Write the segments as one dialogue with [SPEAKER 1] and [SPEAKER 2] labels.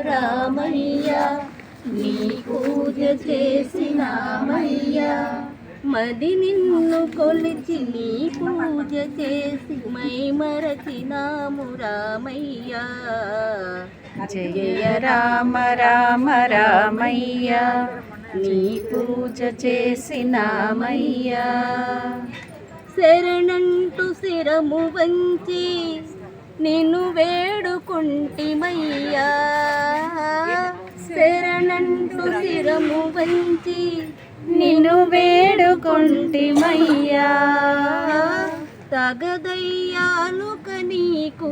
[SPEAKER 1] రామయ్యా నీ పూజ చేసినామయ్యా మది నిన్ను కొలిచి నీ పూజ చేసి మై మరచినాము రామయ్యా
[SPEAKER 2] జయ రామ రామ రామయ్యా నీ పూజ చేసినామయ్యా
[SPEAKER 1] శరణంటూ శిరము వంచి నిన్ను వేడుకుంటిమయ్యా శరణంటూ శిరము వంచి
[SPEAKER 2] నిన్ను వేడుకుంటిమయ్యా
[SPEAKER 1] తగదయ్యాలుక నీకు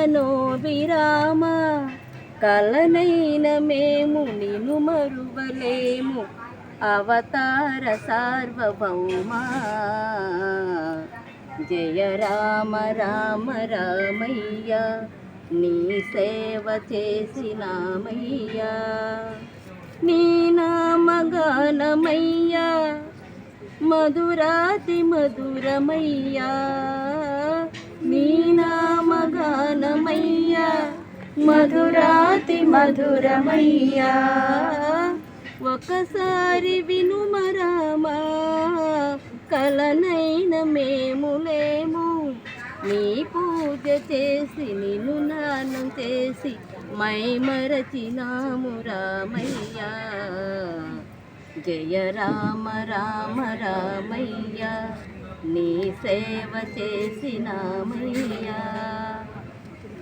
[SPEAKER 1] సీతామనోభిరామ కలనైన మేము నిన్ను మరువలేము అవతార సార్వభౌమా జయ రామ రామ రామయ్యా నీ సేవ చేసినామయ్యా నీ నామగానమయ్యా మధురాతి మధురమయ్యా నీ నామగానమయ్యా
[SPEAKER 2] మధురాతి మధురమయ్యా
[SPEAKER 1] ఒకసారి వినుమ రామా కలనైన మేములేము నీ పూజ చేసి నిన్ను నానం చేసి మై మరచినాము రామయ్యా జయ రామ రామ రామయ్యా నీ సేవ చేసినామయ్యా